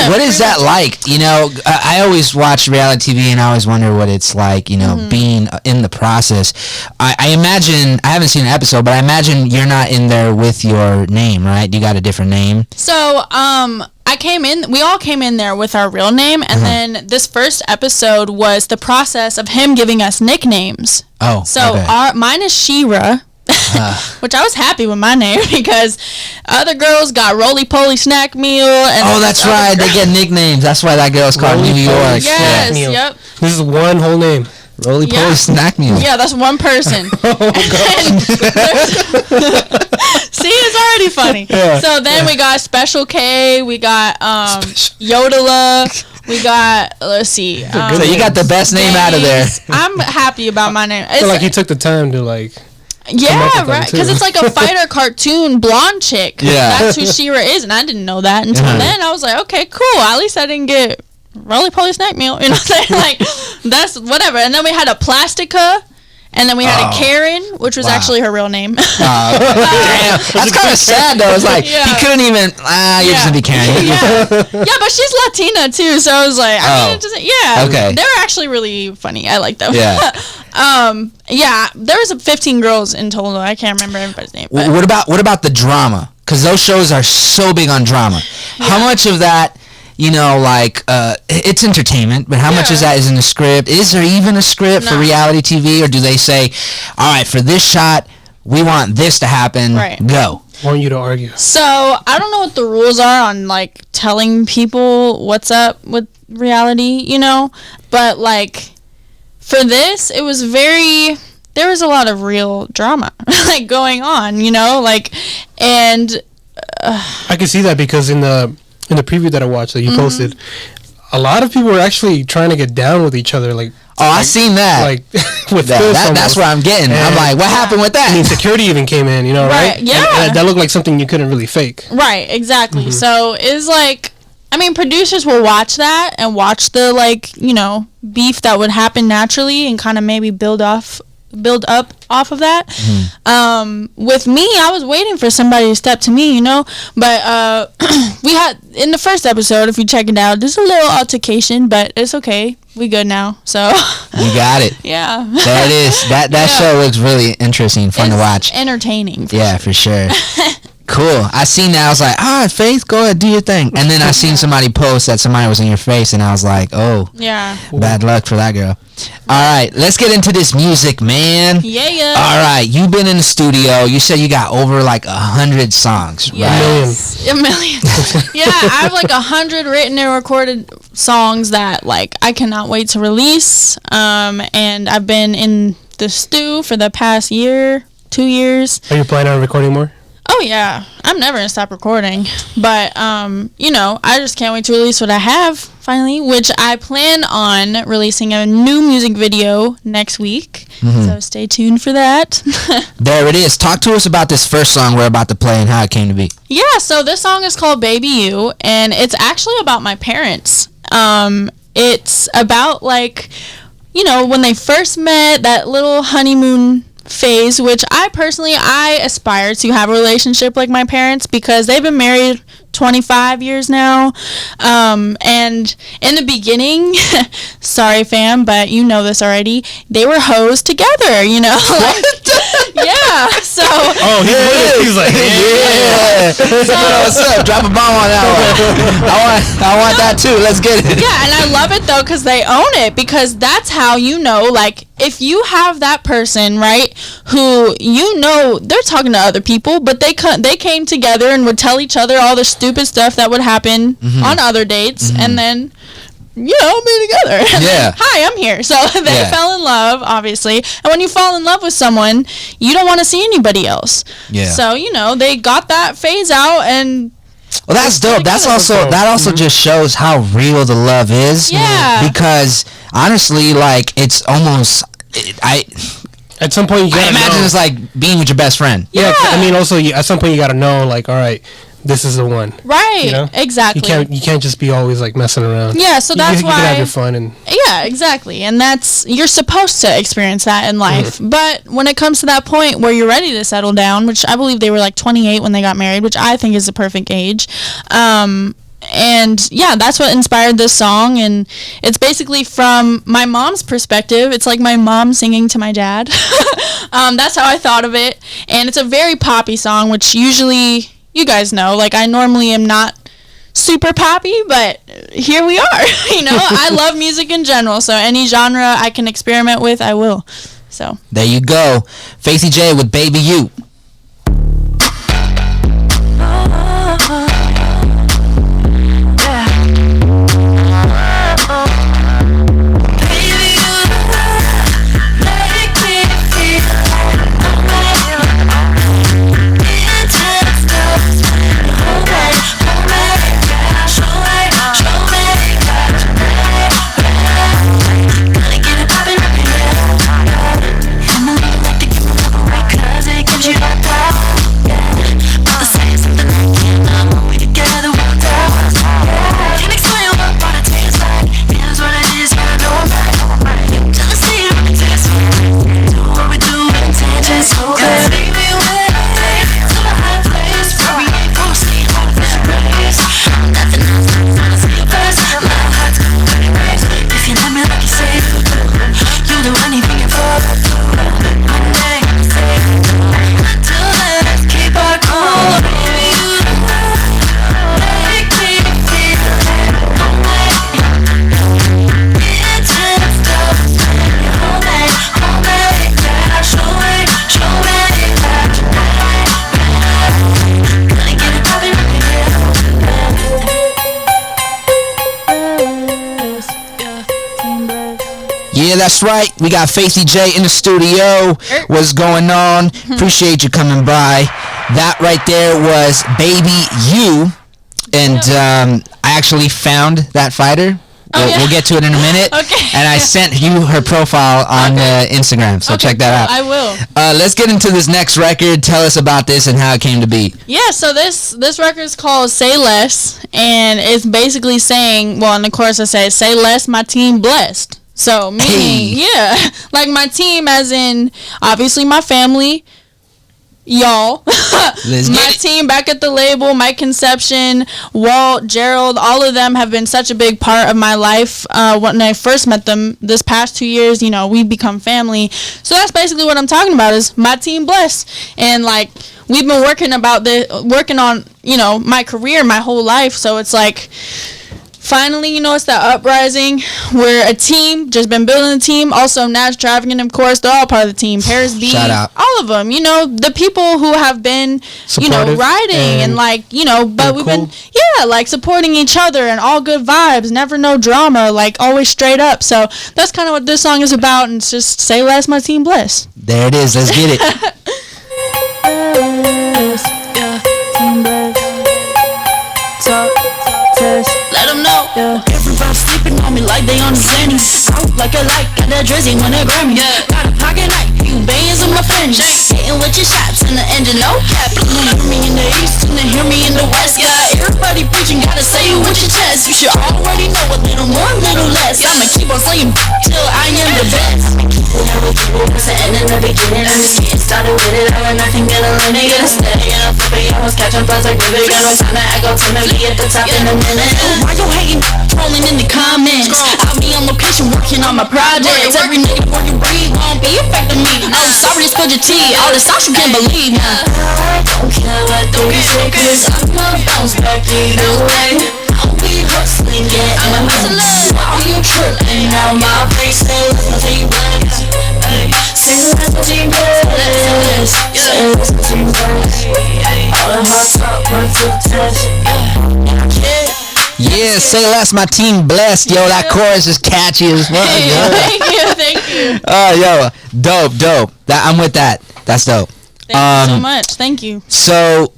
What is that like? You know, I always watch reality TV and I always wonder what it's like, you know, being in the process. I imagine, I haven't seen an episode, but I imagine you're not in there with your name, right? You got a different name. So, we all came in there with our real name, and then this first episode was the process of him giving us nicknames. Oh, So okay. mine is Shira, which I was happy with my name because other girls got Roly Poly Snack Meal. And Oh, that's right. They get nicknames. That's why that girl's called New York. Yes, Meal. yep. This is one whole name. Roly Poly Yeah. Snack Meal. Yeah, that's one person. See, it's already funny. So then we got Special K, we got Yodela, we got, let's see. So you got the best name out of there. I'm happy about my name. I feel like he took the time to like. Yeah, with them, right. too. Because it's like a fighter cartoon blonde chick. Yeah. That's who She-Ra is, and I didn't know that until then. I was like, okay, cool. At least I didn't get Roly Poly Snack Meal. You know what I'm saying? Like, that's whatever. And then we had a Plastica. And then we had a Karen, which was actually her real name. Damn. That's kind of sad, though. It's like, Yeah. he couldn't even, you're just going to be Karen. Yeah, but she's Latina, too. So I was like, I mean, it doesn't, yeah. Okay. They were actually really funny. I like them. Yeah. Yeah, there was 15 girls in total. I can't remember everybody's name. But What about the drama? Because those shows are so big on drama. How much of that, you know, like, it's entertainment, but how much is that is in the script? Is there even a script for reality TV, or do they say, all right, for this shot, we want this to happen, go? I want you to argue. So I don't know what the rules are on like telling people what's up with reality, you know, but like for this, it was there was a lot of real drama like going on, you know, like, and I can see that because in the preview that I watched that you posted, a lot of people were actually trying to get down with each other, like. I seen that. Like with that's where I'm getting. I'm like, what happened with that? I mean, security even came in, you know, right? Yeah. And that looked like something you couldn't really fake. Right, exactly. So it's like, I mean, producers will watch that and watch the like, you know, beef that would happen naturally and kind of maybe build up off of that. With me, I was waiting for somebody to step to me, you know, but we had in the first episode, if you check it out, there's a little altercation, but it's okay, we good now. So You got it. yeah, There it is. That show looks really interesting, fun to watch. Entertaining. Yeah, for sure. Cool. I seen that. I was like, Faith, go ahead, do your thing. And then I seen somebody post that somebody was in your face, and I was like, oh, Yeah. bad luck for that girl. All right, let's get into this music, man. Yeah. All right, you've been in the studio. You said you got over like 100 songs, right? Yes. A million. Yeah, I have like 100 written and recorded songs that like I cannot wait to release. And I've been in the stew for the past 2 years. Are you planning on recording more? Oh yeah, I'm never gonna stop recording. But you know, I just can't wait to release what I have finally, which I plan on releasing a new music video next week. So stay tuned for that. There it is. Talk to us about this first song we're about to play and how it came to be. Yeah, so this song is called Baby You, and it's actually about my parents. It's about, like, you know, when they first met, that little honeymoon phase, which I aspire to have a relationship like my parents because they've been married 25 years now. And in the beginning, sorry fam, but you know this already, they were hoes together, you know. What? Yeah. So. Oh, he's like, yeah. So, what's up? Drop a bomb on that one. I want that too. Let's get it. Yeah, and I love it though because they own it, because that's how you know, like, if you have that person, right, who you know they're talking to other people, but they came together and would tell each other all the stupid stuff that would happen on other dates, and then, you know, be together. Yeah. Hi, I'm here. So they fell in love, obviously. And when you fall in love with someone, you don't want to see anybody else. Yeah. So, you know, they got that phase out, and well, that's dope. That also just shows how real the love is. Yeah. Because honestly, like, it's almost at some point you gotta imagine know. It's like being with your best friend. Yeah. I mean, also at some point you gotta know, like, all right, this is the one. Right. You know? Exactly. You can't just be always like messing around. Yeah. So that's why you can have your fun and. Yeah, exactly. And you're supposed to experience that in life. But when it comes to that point where you're ready to settle down, which I believe they were like 28 when they got married, which I think is the perfect age. And yeah, that's what inspired this song, and it's basically from my mom's perspective. It's like my mom singing to my dad. That's how I thought of it, and it's a very poppy song, which usually, you guys know, like, I normally am not super poppy, but here we are. You know, I love music in general, so any genre I can experiment with, I will. So there you go, Faithy J with Baby You. Yeah, that's right. We got Faithy J in the studio. What's going on? Appreciate you coming by. That right there was Baby You. And I actually found that fighter. We'll get to it in a minute. Okay. And I sent you her profile on Instagram, so check that out. I will. Let's get into this next record. Tell us about this and how it came to be. Yeah, so this record is called Say Less, and it's basically saying, well, in the chorus it says, say less, my team blessed. So, meaning, yeah, like my team as in, obviously my family, y'all, my team back at the label, my conception, Walt, Gerald, all of them have been such a big part of my life. When I first met them this past 2 years, you know, we've become family. So that's basically what I'm talking about, is my team blessed. And like, we've been working on, you know, my career my whole life. So it's like, finally, you know, it's that uprising. We're a team, just been building a team. Also, Nash Trafficking, of course, they're all part of the team. Paris B, shout out. All of them. You know, the people who have been, you know, riding and like, you know, but we've been, like supporting each other and all good vibes, never no drama, like always straight up. So that's kind of what this song is about, and it's just say less, my team bless. There it is. Let's get it. Team bless. Let them know. Everybody sleeping on me like they on the Xanny. Out like a light, got that drizzy when I Grammy. Got a pocket knife, you bands in my fringe. Hitting with your shots in the engine, no cap. You hear me in the east and then hear me in the west. Yeah, everybody preaching, gotta say it with your chest. You should already know a little more, a little less. I'ma keep on slaying till I am the best. It's the end in the beginning, I'm just getting started with it. I learned nothing, gonna learn it, gonna steady, and I'm flipping. I was catching buzz like river, got no time to act out timidly at the top in a minute. Why you hating, trolling in the comments? I'll be on location working on my projects. Every nigga before you breathe won't be affecting me. I'm sorry, this put hold your tea. All the sauce you can't believe. I don't care what they say, cause I'ma bounce back either way. I'll be hustling, yeah, I'm a hustler. While you tripping out my face, say let's not take bless. Say let's not take bless. Say let's not take bless. All of my top, run to the test. Yeah, say less, my team blessed. Yo, that chorus is catchy as fuck. Thank you. Oh, yo, dope. I'm with that. That's dope. Thank you so much. Thank you. So,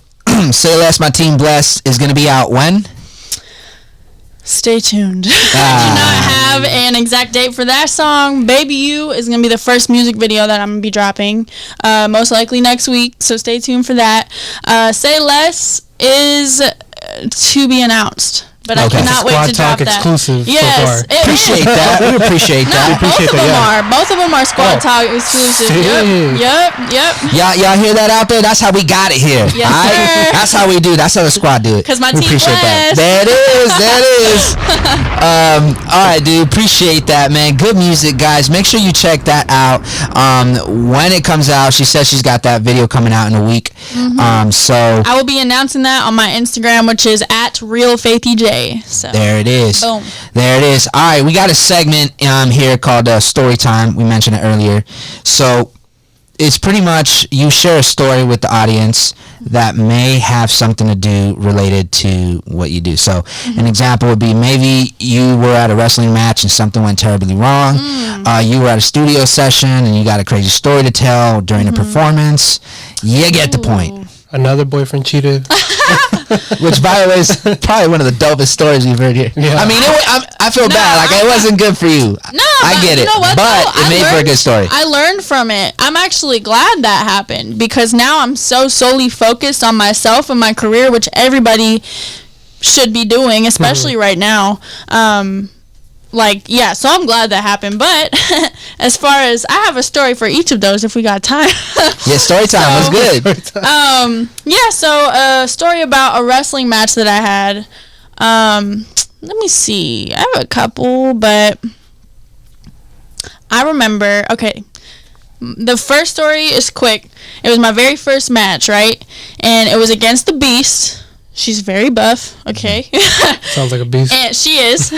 say less, my team blessed is gonna be out when? Stay tuned. I do not have an exact date for that song. Baby You is going to be the first music video that I'm going to be dropping, most likely next week, so stay tuned for that. Say Less is to be announced, but I cannot wait to drop that. Exclusive yes, so far. Appreciate that. We appreciate that. Both of them are Squad Talk exclusive. Yep. Y'all hear that out there? That's how we got it here. Yes, sir. That's how we do. That's how the squad do it. Because my we team appreciate that. blessed. There it is. All right, dude. Appreciate that, man. Good music, guys. Make sure you check that out. When it comes out, she says she's got that video coming out in a week. So I will be announcing that on my Instagram, which is @RealFaithyJ. So there it is. Boom. There it is. All right, we got a segment here called Story Time. We mentioned it earlier. So it's pretty much you share a story with the audience that may have something to do related to what you do. So an example would be maybe you were at a wrestling match and something went terribly wrong. You were at a studio session and you got a crazy story to tell during a performance. You get the point. Another boyfriend cheated. Which, by the way, is probably one of the dopest stories we've heard here. Yeah. I mean, I feel bad. Like, it wasn't good for you. No, I get it. You know what, but it made for a good story. I learned from it. I'm actually glad that happened because now I'm so solely focused on myself and my career, which everybody should be doing, especially right now. So I'm glad that happened. But as far as I have a story for each of those if we got time. Yeah, story time was good. So a story about a wrestling match that I had. Let me see. I have a couple, but I remember, okay, the first story is quick. It was my very first match, right? And it was against the Beast. She's very buff, okay? Sounds like a beast. And she is.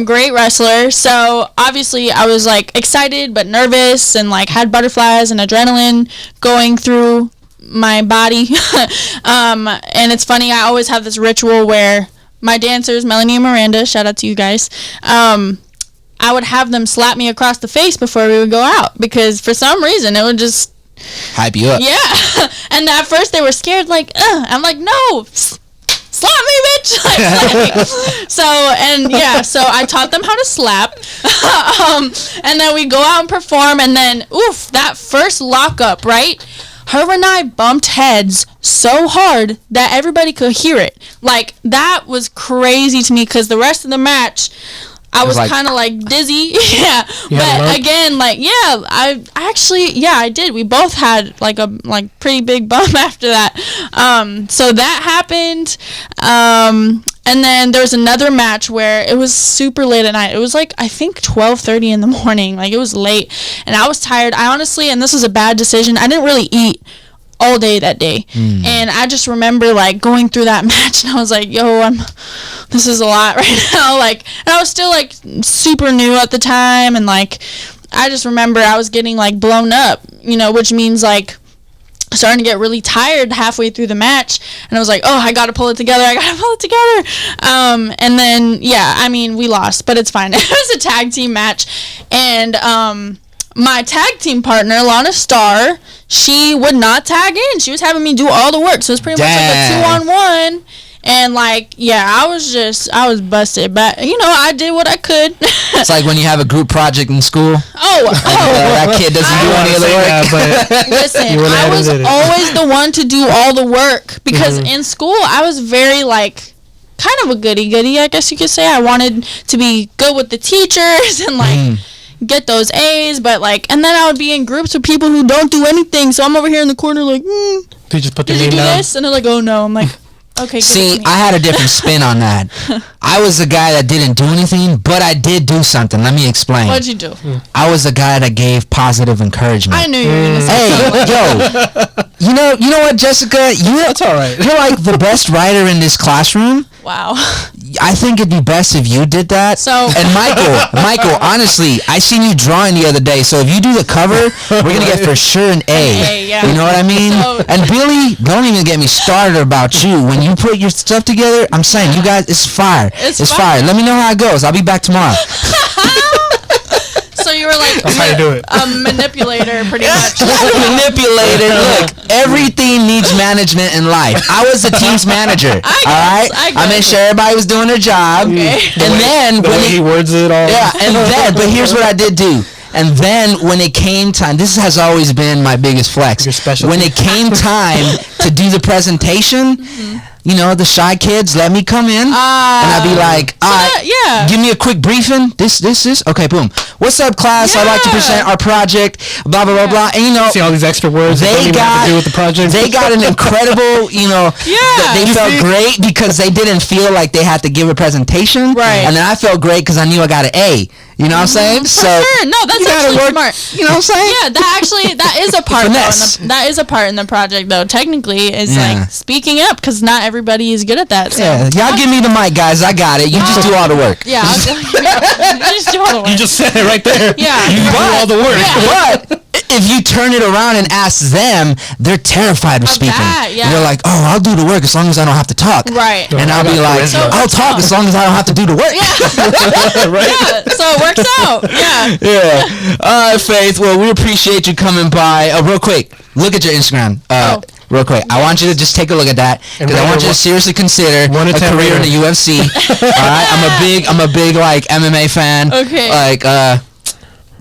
Great wrestler. So, obviously, I was, excited but nervous and, had butterflies and adrenaline going through my body. And it's funny, I always have this ritual where my dancers, Melanie and Miranda, shout out to you guys, I would have them slap me across the face before we would go out because for some reason it would just hype you up. Yeah. And at first they were scared, I'm like, no, slap me, bitch. So I taught them how to slap. And then we go out and perform, and then, that first lockup, right? Her and I bumped heads so hard that everybody could hear it. That was crazy to me because the rest of the match, I was kind of dizzy. Yeah. But again, I actually, I did. We both had a pretty big bump after that. So that happened. And then there was another match where it was super late at night. It was I think 12:30 in the morning. It was late and I was tired. I honestly, and this was a bad decision, I didn't really eat all day that day. And I just remember going through that match and I was like, yo, this is a lot right now. And I was still super new at the time, and I just remember I was getting blown up, which means starting to get really tired halfway through the match, and I was like, oh, I gotta pull it together. And then we lost, but it's fine. It was a tag team match, and my tag team partner, Lana Starr, she would not tag in. She was having me do all the work, so it was pretty much a 2-on-1. And I was busted, but I did what I could. It's like when you have a group project in school. That kid doesn't do any of the work. Listen, I was always the one to do all the work because in school I was very kind of a goody, I guess you could say. I wanted to be good with the teachers and get those A's, but and then I would be in groups with people who don't do anything, so I'm over here in the corner they just put their name down. This? And they're like, oh no. I'm like, Okay. See, I had a different spin on that. I was the guy that didn't do anything, but I did do something. Let me explain. What'd you do? I was the guy that gave positive encouragement. I knew you were gonna say Hey, yo, you know what, Jessica? That's all right. You're like the best writer in this classroom. Wow. I think it'd be best if you did that. So- and Michael, honestly, I seen you drawing the other day. So if you do the cover, we're gonna get for sure an A. Yeah. You know what I mean? So- And Billy, don't even get me started about you. When you put your stuff together, I'm saying you guys, it's fire. It's fire. fire. Let me know how it goes. I'll be back tomorrow. So you were like That's how you do it. a manipulator, pretty much. Manipulated. Look, everything needs management in life. I was the team's manager. I made sure everybody was doing their job. Okay. And then The when way he words it all. yeah, and then but here's what I did do. And then when it came time, this has always been my biggest flex. Your specialty. When it came time to do the presentation, you know, the shy kids let me come in, and I'd be like, all right, yeah. give me a quick briefing. This. Okay, boom. What's up, class? I'd like to Yeah. present our project. Blah blah blah blah. And you know, See all these extra words that don't even have to do with the project. they got an incredible, you know, they felt great because they didn't feel like they had to give a presentation. Right. And then I felt great because I knew I got an A. You know what I'm saying? For sure. No, that's you gotta actually work, smart. You know what I'm saying? Yeah, that is a part. Finesse. That is a part in the project, though. Technically, is Yeah. like speaking up because not everybody is good at that. So. Yeah, y'all give me the mic, guys. I got it. You just do all the work. Yeah, you just do all the work. You just said it right there. Yeah. You do all the work. But if you turn it around and ask them, they're terrified of speaking. that, yeah. They're like, oh, I'll do the work as long as I don't have to talk. Right. And I'll be like, charisma. I'll talk as long as I don't have to do the work. Right? Yeah, so it works out. Yeah. Yeah. All right, Faith. Well, we appreciate you coming by. Real quick, look at your Instagram. Real quick, I want you to just take a look at that And because I want you to one- seriously consider one a to 10 career in later. the UFC. All right, I'm a big like MMA fan. Okay. Like,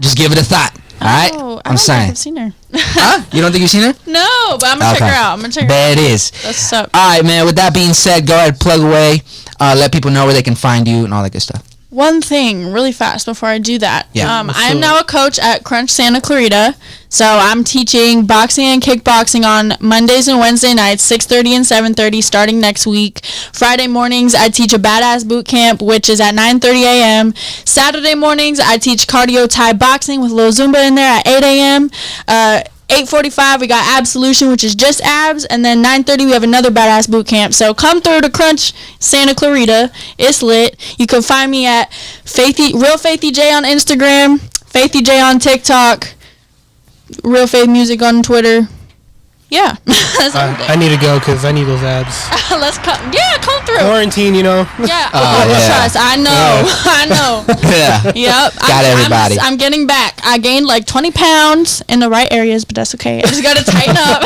just give it a thought. All right, Oh, I I'm don't think saying. I've seen her. Huh? You don't think you've seen her? No, but I'm gonna check her out. I'm gonna check her There out. it is. That's what's up. All right, man. With that being said, go ahead, plug away. Let people know where they can find you and all that good stuff. One thing really fast before I do that. Yeah. I am now a coach at Crunch Santa Clarita. So I'm teaching boxing and kickboxing on Mondays and Wednesday nights, 6:30 and 7:30 starting next week. Friday mornings I teach a badass boot camp, which is at 9:30 a.m. Saturday mornings I teach cardio Thai boxing with a little Zumba in there at 8 a.m. 8:45 we got Absolution, which is just abs, and then 9:30 we have another badass boot camp. So come through to Crunch Santa Clarita. It's lit. You can find me at Real Faithy J on Instagram, Faithy J on TikTok, Real Faith Music on Twitter. Yeah. That's everything. I need to go because I need those abs. Let's come. Yeah, come through. Quarantine, you know. Yeah. yeah. Trust. I know. I know. Yeah. Yep. Got everybody. I'm getting back. I gained like 20 pounds in the right areas, but that's okay. I just got to tighten up.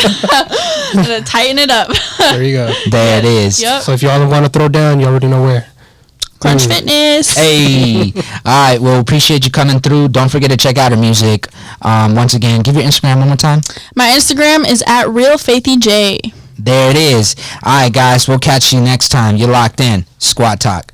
Gotta tighten it up. There you go. There it is. Yep. So if y'all want to throw down, you already know where. Crunch Fitness. Hey. All right. Well, appreciate you coming through. Don't forget to check out her music. Once again, give your Instagram one more time. My Instagram is at Real Faithy J. There it is. All right, guys. We'll catch you next time. You're locked in. Squad Talk.